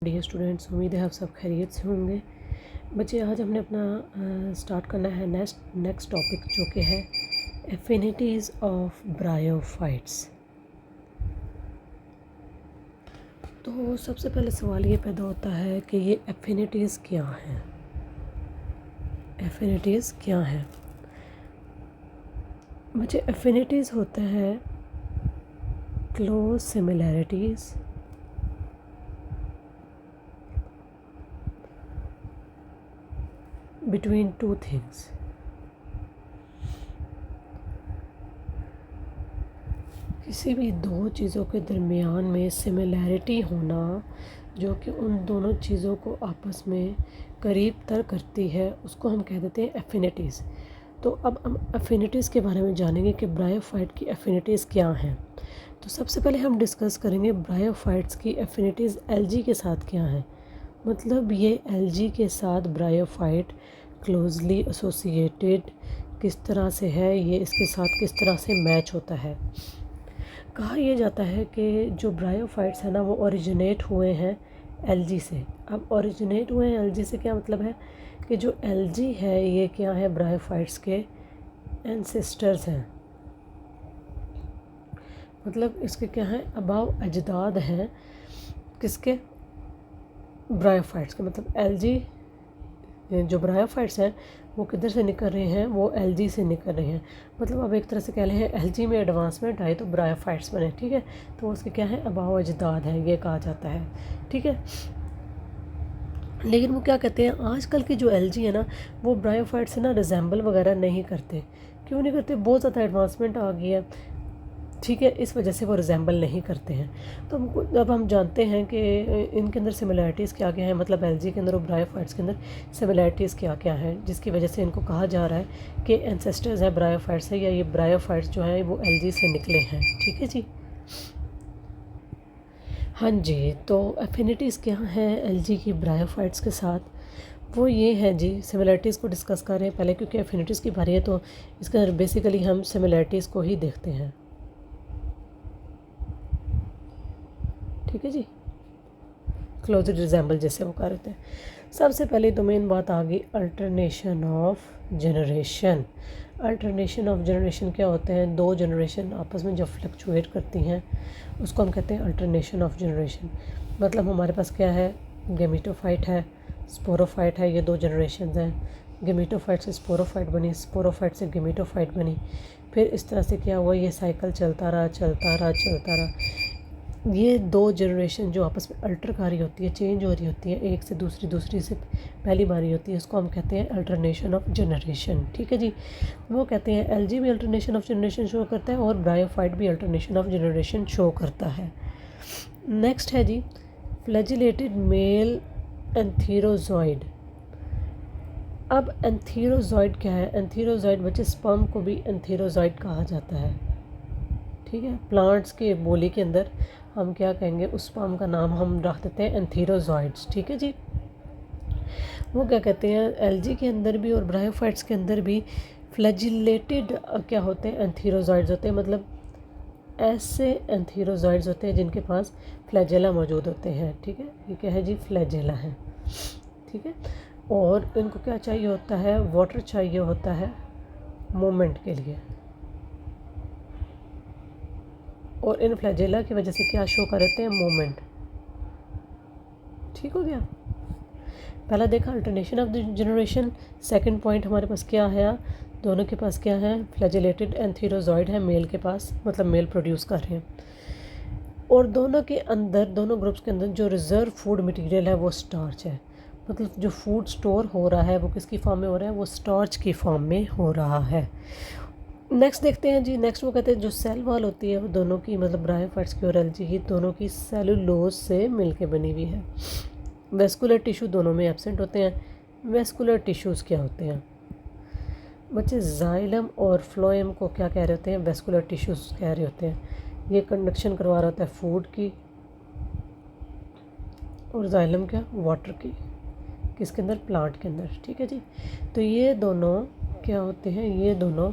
Dear students, उम्मीद है आप सब खैरियत से होंगे। बच्चे, आज हमने अपना स्टार्ट करना है नेक्स्ट टॉपिक, जो कि है एफिनिटीज़ ऑफ ब्रायोफाइट्स। तो सबसे पहले सवाल ये पैदा होता है कि ये एफिनिटीज़ क्या हैं। एफिनिटीज़ क्या हैं बच्चे? एफिनिटीज़ होते हैं close similarities between two things. किसी भी दो चीज़ों के दरमियान में सिमिलैरिटी होना, जो कि उन दोनों चीज़ों को आपस में करीब तर करती है, उसको हम कह देते हैं एफिनिटीज़। तो अब हम एफिनिटीज़ के बारे में जानेंगे कि ब्रायोफाइट की एफिनिटीज़ क्या हैं। तो सबसे पहले हम डिस्कस करेंगे ब्रायोफाइट्स की एफिनिटीज़ एलजी के साथ क्या हैं। मतलब ये एलजी के साथ ब्रायोफाइट क्लोजली एसोसिएटेड किस तरह से है, ये इसके साथ किस तरह से मैच होता है। कहा यह जाता है कि जो ब्रायोफाइट्स हैं ना, वो ओरिजिनेट हुए हैं एलजी से। अब ओरिजिनेट हुए हैं एलजी से, क्या मतलब है कि जो एलजी है ये क्या है, ब्रायोफाइट्स के एंसेस्टर्स हैं। मतलब इसके क्या हैं, अबाव अजदाद हैं किसके, ब्रायोफाइट्स के। मतलब एलजी, जो ब्रायोफाइट्स हैं वो किधर से निकल रहे हैं, वो एलजी से निकल रहे हैं। मतलब अब एक तरह से कह रहे हैं एलजी में एडवांसमेंट आए तो ब्रायोफाइट्स बने, ठीक है। तो उसके क्या है, अबाव अजदाद है, ये कहा जाता है, ठीक है। लेकिन वो क्या कहते हैं, आजकल की जो एलजी है ना, वो ब्रायोफाइट से ना रिजेंबल वगैरह नहीं करते। क्यों नहीं करते? बहुत ज़्यादा एडवांसमेंट आ गई है, ठीक है, इस वजह से वो रिजेंबल नहीं करते हैं। तो हमको अब हम जानते हैं कि इनके अंदर सिमिलैरिटीज़ क्या क्या हैं। मतलब एलजी के अंदर और ब्रायोफाइट्स के अंदर सिमिलैरिटीज़ क्या क्या हैं, जिसकी वजह से इनको कहा जा रहा है कि एंसेस्टर्स हैं ब्रायोफाइट्स से, या ये ब्रायोफाइट्स जो हैं वो एलजी से निकले हैं, ठीक है जी। हाँ जी, तो एफिनिटीज़ क्या हैं एलजी की ब्रायोफाइट्स के साथ, वो ये है जी। सिमिलैरिटीज़ को डिस्कस कर रहे हैं पहले, क्योंकि एफिनिटीज़ की बारी है तो इसके अंदर बेसिकली हम सिमिलैरिटीज़ को ही देखते हैं, ठीक है जी। क्लोज रिजेंबल जैसे वो कर रहे थे। सबसे पहले तो मेन बात आ गई alternation of generation. Alternation of generation क्या होते हैं, दो जनरेशन आपस में जब फ्लक्चुएट करती हैं उसको हम कहते हैं अल्टरनेशन ऑफ जनरेशन। मतलब हमारे पास क्या है, गेमिटोफाइट है, स्पोरोफाइट है, ये दो जनरेशन हैं। गेमिटोफाइट से स्पोरोफाइट बनी, स्पोरोफाइट से गेमिटोफाइट बनी, फिर इस तरह से क्या हुआ, ये साइकिल चलता रहा चलता रहा चलता रहा। ये दो जनरेशन जो आपस में अल्टर कर रही होती है, चेंज हो रही होती है, एक से दूसरी, दूसरी से पहली बारी होती है, उसको हम कहते हैं अल्टरनेशन ऑफ जनरेशन, ठीक है जी। वो कहते हैं एलजी भी अल्टरनेशन ऑफ जनरेशन शो करता है और ब्रायोफाइट भी अल्टरनेशन ऑफ जनरेशन शो करता है। नेक्स्ट है जी फ्लैजिलेटेड मेल एंथीरोजॉइड। अब एंथीरोजॉइड क्या है? एंथीरोजॉइड बच्चे, स्पर्म को भी एंथीरोजॉइड कहा जाता है, ठीक है। प्लांट्स के बोली के अंदर हम क्या कहेंगे, उस स्पर्म का नाम हम रख देते हैं एंथीरोजॉइड्स, ठीक है जी। वो क्या कहते हैं, एलजी के अंदर भी और ब्रायोफाइट्स के अंदर भी फ्लैजिलेटेड क्या होते हैं, एंथीरोजॉइड्स होते हैं। मतलब ऐसे एंथीरोजॉइड्स होते हैं जिनके पास फ्लैजेला मौजूद होते हैं, ठीक है। ये क्या है जी, फ्लैजेला है, ठीक है। और इनको क्या चाहिए होता है, वाटर चाहिए होता है मूवमेंट के लिए। और इन फ्लैजेला की वजह से क्या शो कर देते हैं, मूवमेंट, ठीक हो गया। पहला देखा alternation of the generation. Second point हमारे पास क्या है, दोनों के पास क्या है, फ्लैजिलेटेड एंथीरोजॉइड है मेल के पास, मतलब मेल प्रोड्यूस कर रहे हैं। और दोनों के अंदर, दोनों ग्रुप्स के अंदर जो रिज़र्व फूड मटेरियल है वो स्टार्च है। मतलब जो फूड स्टोर हो रहा है वो किसकी फॉर्म में हो रहा है, वो स्टार्च की फॉर्म में हो रहा है। नेक्स्ट देखते हैं जी। नेक्स्ट वो कहते हैं जो सेल वॉल होती है वो दोनों की, मतलब ब्रायोफाइट्स की और एलजी की, दोनों की सेलुलोज से मिलके बनी हुई है। वेस्कुलर टिश्यू दोनों में एब्सेंट होते हैं। वेस्कुलर टिश्यूज़ क्या होते हैं बच्चे? जाइलम और फ्लोएम को क्या कह रहे होते हैं, वेस्कुलर टिश्यूज़ कह रहे होते हैं। ये कंडक्शन करवा रहा होता है फूड की, और जाइलम क्या, वाटर की, किसके अंदर, प्लांट के अंदर, ठीक है जी। तो ये दोनों क्या होते हैं, ये दोनों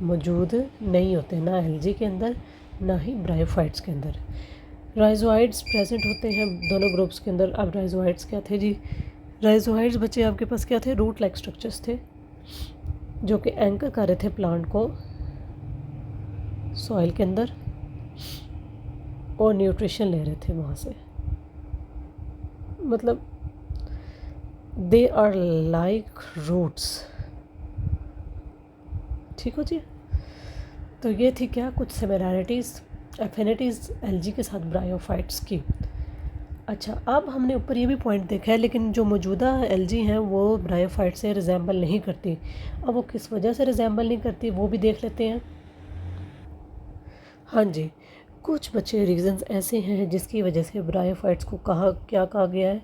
मौजूद नहीं होते, ना एलजी के अंदर ना ही ब्रायोफाइट्स के अंदर। राइजोइड्स प्रेजेंट होते हैं दोनों ग्रुप्स के अंदर। अब राइजोइड्स क्या थे जी? राइजोइड्स बच्चे आपके पास क्या थे? रूट लाइक स्ट्रक्चर्स थे जो कि एंकर कर रहे थे प्लांट को सॉइल के अंदर और न्यूट्रिशन ले रहे थे वहाँ से। मतलब दे आर लाइक रूट्स। ठीक हो जी। तो ये थी क्या कुछ सिमिलैरिटीज़ एफिनिटीज़ एलजी के साथ ब्रायोफाइट्स की। अच्छा, अब हमने ऊपर ये भी पॉइंट देखा है, लेकिन जो मौजूदा एलजी हैं वो ब्रायोफाइट से रिजेंबल नहीं करती। अब वो किस वजह से रिजेंबल नहीं करती वो भी देख लेते हैं। हाँ जी, कुछ बच्चे रीजंस ऐसे हैं जिसकी वजह से ब्रायोफाइट्स को क्या कहा गया है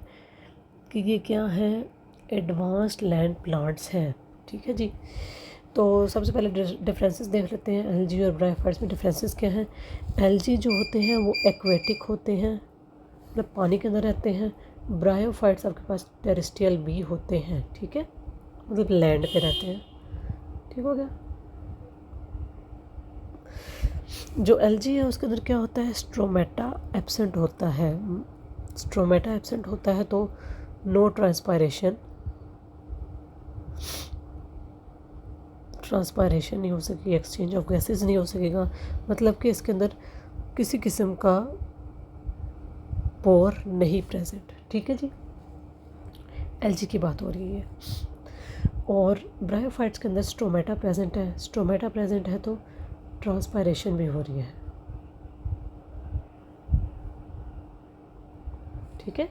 कि ये क्या है? एडवांस्ड लैंड प्लांट्स हैं। ठीक है जी। तो सबसे पहले डिफरेंसेस देख लेते हैं एलजी और ब्रायोफाइट्स में। डिफरेंसेस क्या हैं? एलजी जो होते हैं वो एक्वेटिक होते हैं, मतलब पानी के अंदर रहते हैं। ब्रायोफाइट्स आपके पास टेरेस्ट्रियल भी होते हैं। ठीक है, मतलब लैंड पे रहते हैं। ठीक हो गया। जो एलजी है उसके अंदर क्या होता है? स्ट्रोमेटा एब्सेंट होता है। स्ट्रोमेटा एब्सेंट होता है तो नो ट्रांसपायरेशन नहीं हो सकेगी, एक्सचेंज ऑफ गैसेस नहीं हो सकेगा। मतलब कि इसके अंदर किसी किस्म का पोर नहीं प्रेजेंट। ठीक है जी, एलजी की बात हो रही है। और ब्रायोफाइट्स के अंदर स्ट्रोमेटा प्रेजेंट है। स्ट्रोमेटा प्रेजेंट है तो ट्रांसपायरेशन भी हो रही है। ठीक है।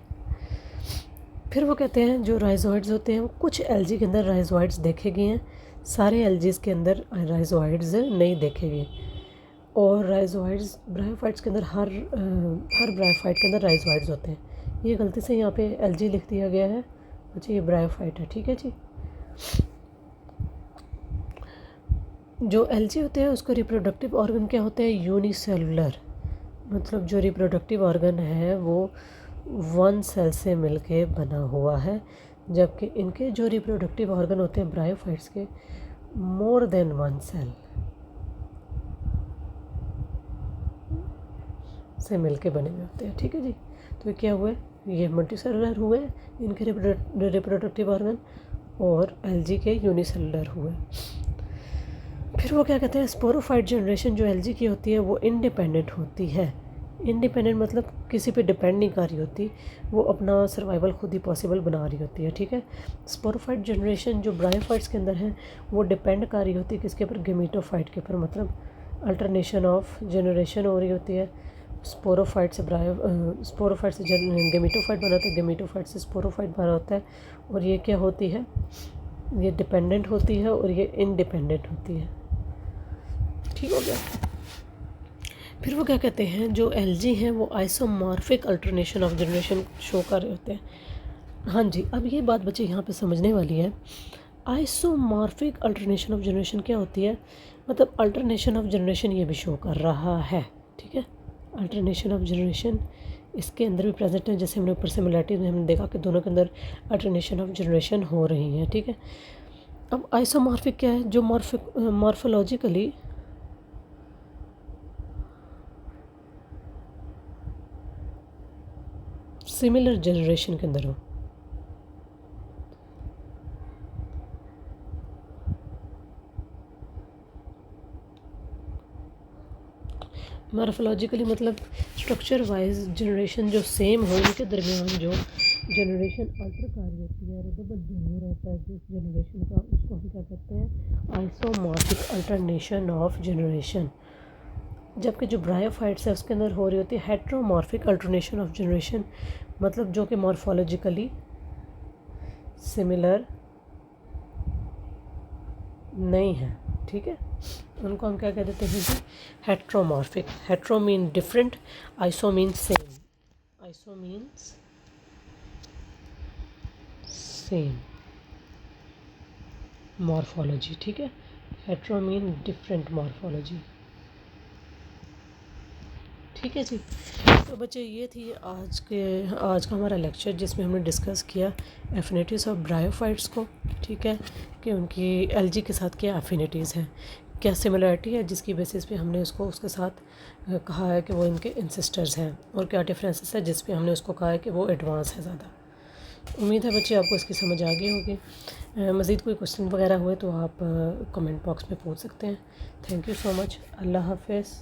फिर वो कहते हैं जो राइजोइड्स होते हैं, वो कुछ एलजी के अंदर राइजोइड्स देखे गए हैं, सारे एलजीज के अंदर राइजोइड्स नहीं देखे गए। और राइजोइड्स ब्रायोफाइट्स के अंदर हर ब्रायोफाइट के अंदर राइजोइड्स होते हैं। ये गलती से यहाँ पे एलजी लिख दिया गया है, अच्छा ये ब्रायोफाइट है। ठीक है जी। जो एलजी होते हैं उसका रिप्रोडक्टिव ऑर्गन क्या होता है? यूनिसेलुलर। मतलब जो रिप्रोडक्टिव ऑर्गन है वो वन सेल से मिलके बना हुआ है, जबकि इनके जो रिप्रोडक्टिव ऑर्गन होते हैं ब्रायोफाइट्स के, मोर देन वन सेल से मिलके बने हुए होते हैं। ठीक है जी। तो क्या हुए? ये मल्टीसेलुलर हुए इनके रिप्रोडक्टिव ऑर्गन, और एलजी के यूनिसेलुलर हुए। फिर वो क्या कहते हैं? स्पोरोफाइट जनरेशन जो एलजी की होती है वो इंडिपेंडेंट होती है। इंडिपेंडेंट मतलब किसी पे डिपेंड नहीं कर रही होती, वो अपना सर्वाइवल खुद ही पॉसिबल बना रही होती है। ठीक है। स्पोरोफाइट जनरेशन जो ब्रायोफाइट्स के अंदर है वो डिपेंड कर रही होती है किसके ऊपर? गेमीटोफाइट के ऊपर। मतलब अल्टरनेशन ऑफ जनरेशन हो रही होती है। स्पोरोफाइट से गेमीटोफाइट बना होता है, गेमीटोफाइट से स्पोरोफाइट बना होता है। और ये क्या होती है? ये डिपेंडेंट होती है और ये इंडिपेंडेंट होती है। ठीक हो गया। फिर वो क्या कहते हैं? जो एलजी हैं वो isomorphic alternation of generation show कर रहे होते हैं। हाँ जी, अब ये बात बच्चे यहाँ पे समझने वाली है। आइसोमॉर्फिक अल्टरनेशन ऑफ जनरेशन क्या होती है? मतलब अल्टरनेशन ऑफ जनरेशन ये भी शो कर रहा है। ठीक है, अल्टरनेशन ऑफ जनरेशन इसके अंदर भी प्रेजेंट है। जैसे हमने ऊपर सिमिलैरिटी में हमने देखा कि दोनों के अंदर अल्टरनेशन ऑफ जनरेशन हो रही है। ठीक है। अब आइसोमॉर्फिक क्या है? जो मॉर्फोलॉजिकली सिमिलर जनरेशन के अंदर हो। मॉर्फोलॉजिकली मतलब स्ट्रक्चर वाइज जनरेशन जो सेम हो, इनके दरमियान जो जनरेशन अल्टर कर रही होती है, डबल जनरेशन होता है जिस जनरेशन का, उसको हम क्या कहते हैं? Isomorphic alternation of generation. जबकि जो ब्रायोफाइट्स है उसके अंदर हो रही होती है हेट्रोमॉर्फिक अल्टरनेशन ऑफ जनरेशन, मतलब जो कि मॉर्फोलॉजिकली सिमिलर नहीं है। ठीक है, उनको हम क्या कह देते हैं जी? Heteromorphic. Hetero mean different, iso mean same. Iso means same morphology. ठीक है, हेट्रो मीन डिफरेंट मॉर्फोलॉजी। ठीक है जी। तो बच्चे ये थी आज का हमारा लेक्चर, जिसमें हमने डिस्कस किया एफिनिटीज़ ऑफ ब्रायोफाइट्स को। ठीक है, कि उनकी एलजी के साथ क्या एफिनिटीज़ हैं। क्या सिमिलरिटी है जिसकी बेसिस पे हमने उसको उसके साथ कहा है कि वो इनके इंसिस्टर्स हैं, और क्या डिफरेंसेस है जिस पे हमने उसको कहा है कि वो एडवांस है ज़्यादा। उम्मीद है बच्चे आपको इसकी समझ आ गई होगी। मज़ीद कोई क्वेश्चन वगैरह हुए तो आप कमेंट बॉक्स में पूछ सकते हैं। Thank you so much. अल्लाह हाफ़िज़।